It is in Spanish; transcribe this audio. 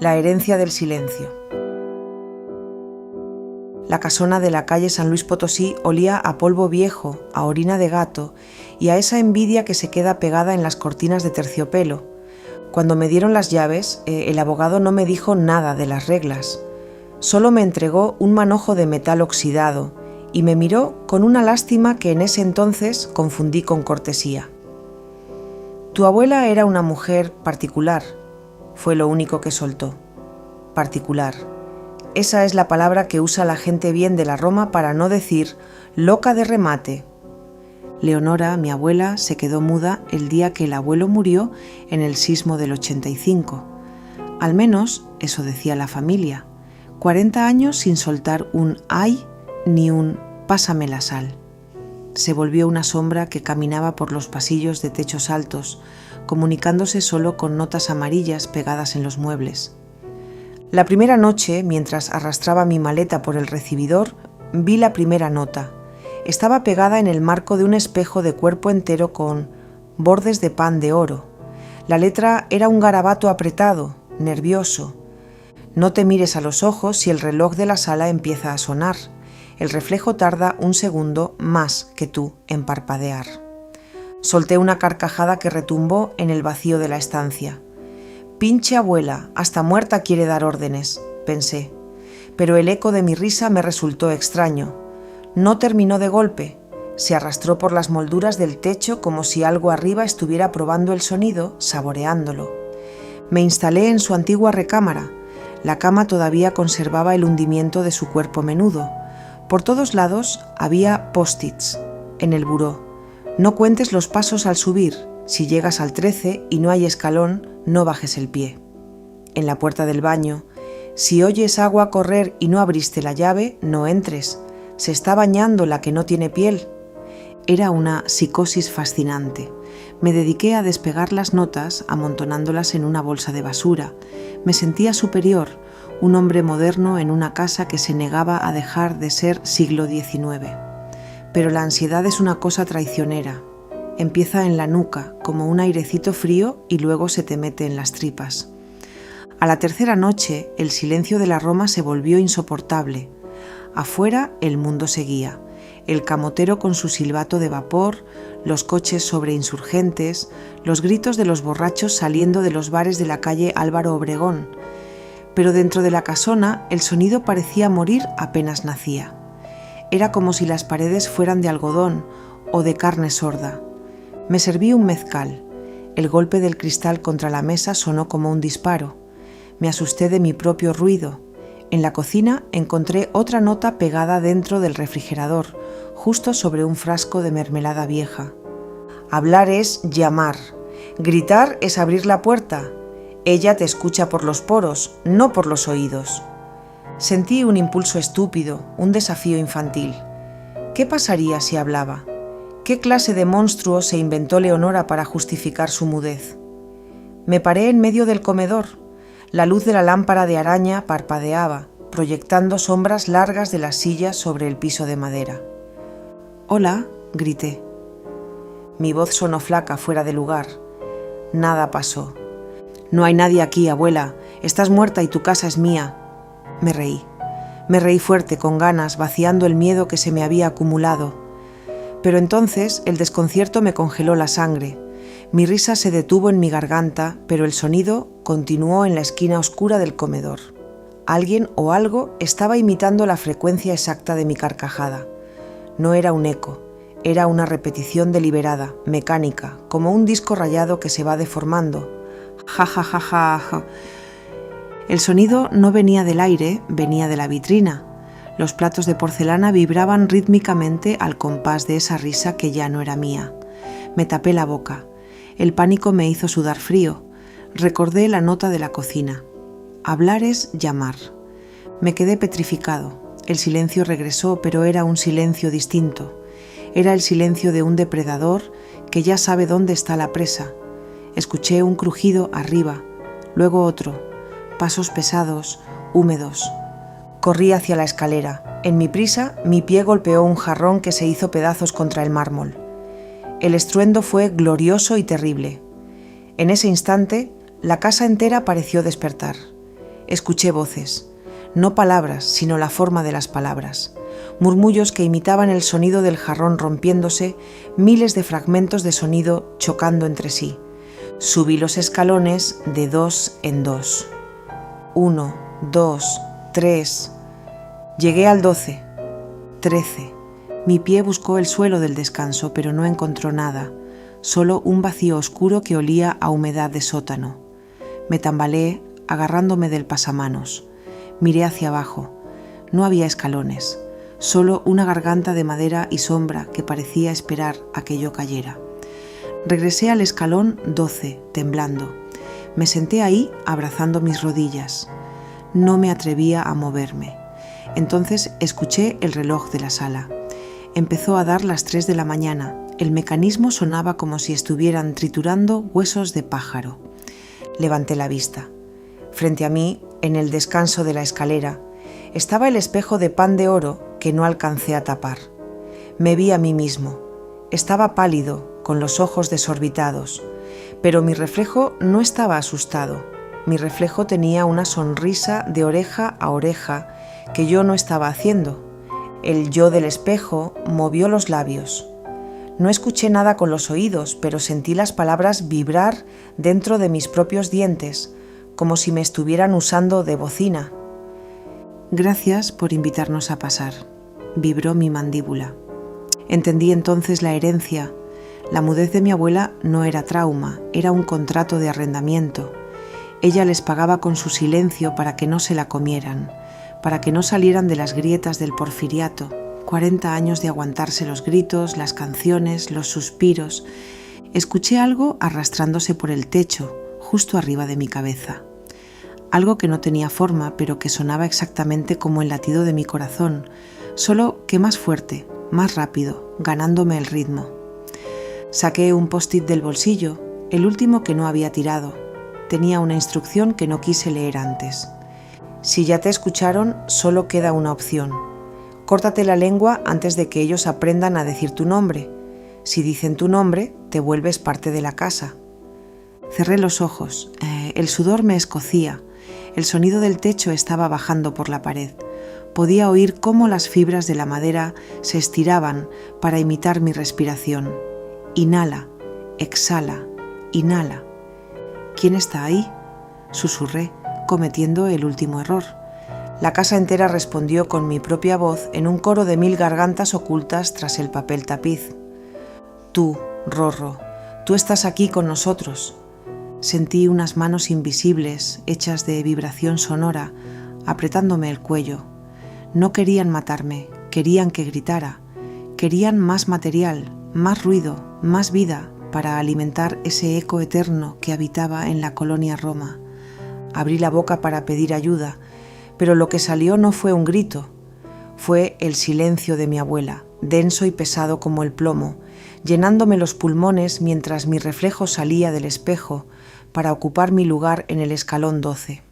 La herencia del silencio. La casona de la calle San Luis Potosí olía a polvo viejo, a orina de gato y a esa envidia que se queda pegada en las cortinas de terciopelo. Cuando me dieron las llaves, el abogado no me dijo nada de las reglas. Solo me entregó un manojo de metal oxidado y me miró con una lástima que en ese entonces confundí con cortesía. Tu abuela era una mujer particular, fue lo único que soltó. Particular. Esa es la palabra que usa la gente bien de la Roma para no decir loca de remate. Leonora, mi abuela, se quedó muda el día que el abuelo murió en el sismo del 85. Al menos, eso decía la familia, 40 años sin soltar un ay ni un pásame la sal. Se volvió una sombra que caminaba por los pasillos de techos altos, comunicándose solo con notas amarillas pegadas en los muebles. La primera noche, mientras arrastraba mi maleta por el recibidor, vi la primera nota. Estaba pegada en el marco de un espejo de cuerpo entero con bordes de pan de oro. La letra era un garabato apretado, nervioso. No te mires a los ojos si el reloj de la sala empieza a sonar. El reflejo tarda un segundo más que tú en parpadear. Solté una carcajada que retumbó en el vacío de la estancia. Pinche abuela, hasta muerta quiere dar órdenes, pensé. Pero el eco de mi risa me resultó extraño. No terminó de golpe. Se arrastró por las molduras del techo como si algo arriba estuviera probando el sonido, saboreándolo. Me instalé en su antigua recámara. La cama todavía conservaba el hundimiento de su cuerpo menudo. Por todos lados había post-its. En el buró. No cuentes los pasos al subir. Si llegas al 13 y no hay escalón, no bajes el pie. En la puerta del baño. Si oyes agua correr y no abriste la llave, no entres. Se está bañando la que no tiene piel. Era una psicosis fascinante. Me dediqué a despegar las notas, amontonándolas en una bolsa de basura. Me sentía superior, un hombre moderno en una casa que se negaba a dejar de ser siglo XIX. Pero la ansiedad es una cosa traicionera. Empieza en la nuca, como un airecito frío, y luego se te mete en las tripas. A la tercera noche, el silencio de la Roma se volvió insoportable. Afuera, el mundo seguía. El camotero con su silbato de vapor, los coches sobre insurgentes, los gritos de los borrachos saliendo de los bares de la calle Álvaro Obregón. Pero dentro de la casona el sonido parecía morir apenas nacía. Era como si las paredes fueran de algodón o de carne sorda. Me serví un mezcal. El golpe del cristal contra la mesa sonó como un disparo. Me asusté de mi propio ruido. En la cocina encontré otra nota pegada dentro del refrigerador, justo sobre un frasco de mermelada vieja. Hablar es llamar. Gritar es abrir la puerta. Ella te escucha por los poros, no por los oídos. Sentí un impulso estúpido, un desafío infantil. ¿Qué pasaría si hablaba? ¿Qué clase de monstruo se inventó Leonora para justificar su mudez? Me paré en medio del comedor. La luz de la lámpara de araña parpadeaba, proyectando sombras largas de las sillas sobre el piso de madera. «Hola», grité. Mi voz sonó flaca, fuera de lugar. Nada pasó. «No hay nadie aquí, abuela. Estás muerta y tu casa es mía». Me reí. Me reí fuerte, con ganas, vaciando el miedo que se me había acumulado. Pero entonces el desconcierto me congeló la sangre. Mi risa se detuvo en mi garganta, pero el sonido continuó en la esquina oscura del comedor. Alguien o algo estaba imitando la frecuencia exacta de mi carcajada. No era un eco, era una repetición deliberada, mecánica, como un disco rayado que se va deformando. Ja, ja, ja, ja, ja. El sonido no venía del aire, venía de la vitrina. Los platos de porcelana vibraban rítmicamente al compás de esa risa que ya no era mía. Me tapé la boca. El pánico me hizo sudar frío. Recordé la nota de la cocina. Hablar es llamar. Me quedé petrificado. El silencio regresó, pero era un silencio distinto. Era el silencio de un depredador que ya sabe dónde está la presa. Escuché un crujido arriba, luego otro, pasos pesados, húmedos. Corrí hacia la escalera. En mi prisa, mi pie golpeó un jarrón que se hizo pedazos contra el mármol. El estruendo fue glorioso y terrible. En ese instante, la casa entera pareció despertar. Escuché voces, no palabras, sino la forma de las palabras, murmullos que imitaban el sonido del jarrón rompiéndose, miles de fragmentos de sonido chocando entre sí. Subí los escalones de 2 en 2. 1, 2, 3. Llegué al 12, 13. Mi pie buscó el suelo del descanso, pero no encontró nada, solo un vacío oscuro que olía a humedad de sótano. Me tambaleé, agarrándome del pasamanos. Miré hacia abajo. No había escalones, solo una garganta de madera y sombra que parecía esperar a que yo cayera. Regresé al escalón 12, temblando. Me senté ahí abrazando mis rodillas. No me atrevía a moverme. Entonces escuché el reloj de la sala. Empezó a dar las 3 de la mañana. El mecanismo sonaba como si estuvieran triturando huesos de pájaro. Levanté la vista. Frente a mí, en el descanso de la escalera, estaba el espejo de pan de oro que no alcancé a tapar. Me vi a mí mismo. Estaba pálido, con los ojos desorbitados, pero mi reflejo no estaba asustado. Mi reflejo tenía una sonrisa de oreja a oreja que yo no estaba haciendo. El yo del espejo movió los labios. No escuché nada con los oídos, pero sentí las palabras vibrar dentro de mis propios dientes, como si me estuvieran usando de bocina. Gracias por invitarnos a pasar, vibró mi mandíbula. Entendí entonces la herencia. La mudez de mi abuela no era trauma, era un contrato de arrendamiento. Ella les pagaba con su silencio para que no se la comieran, para que no salieran de las grietas del porfiriato. 40 años de aguantarse los gritos, las canciones, los suspiros. Escuché algo arrastrándose por el techo, justo arriba de mi cabeza. Algo que no tenía forma, pero que sonaba exactamente como el latido de mi corazón, solo que más fuerte, más rápido, ganándome el ritmo. Saqué un post-it del bolsillo, el último que no había tirado. Tenía una instrucción que no quise leer antes. Si ya te escucharon, solo queda una opción. Córtate la lengua antes de que ellos aprendan a decir tu nombre. Si dicen tu nombre, te vuelves parte de la casa. Cerré los ojos. El sudor me escocía. El sonido del techo estaba bajando por la pared. Podía oír cómo las fibras de la madera se estiraban para imitar mi respiración. Inhala, exhala, inhala. ¿Quién está ahí?, susurré, cometiendo el último error. La casa entera respondió con mi propia voz en un coro de 1000 gargantas ocultas tras el papel tapiz. Tú, Rorro, tú estás aquí con nosotros. Sentí unas manos invisibles, hechas de vibración sonora, apretándome el cuello. No querían matarme, querían que gritara. Querían más material, más ruido, más vida para alimentar ese eco eterno que habitaba en la colonia Roma. Abrí la boca para pedir ayuda, pero lo que salió no fue un grito. Fue el silencio de mi abuela, denso y pesado como el plomo, llenándome los pulmones mientras mi reflejo salía del espejo para ocupar mi lugar en el escalón 12.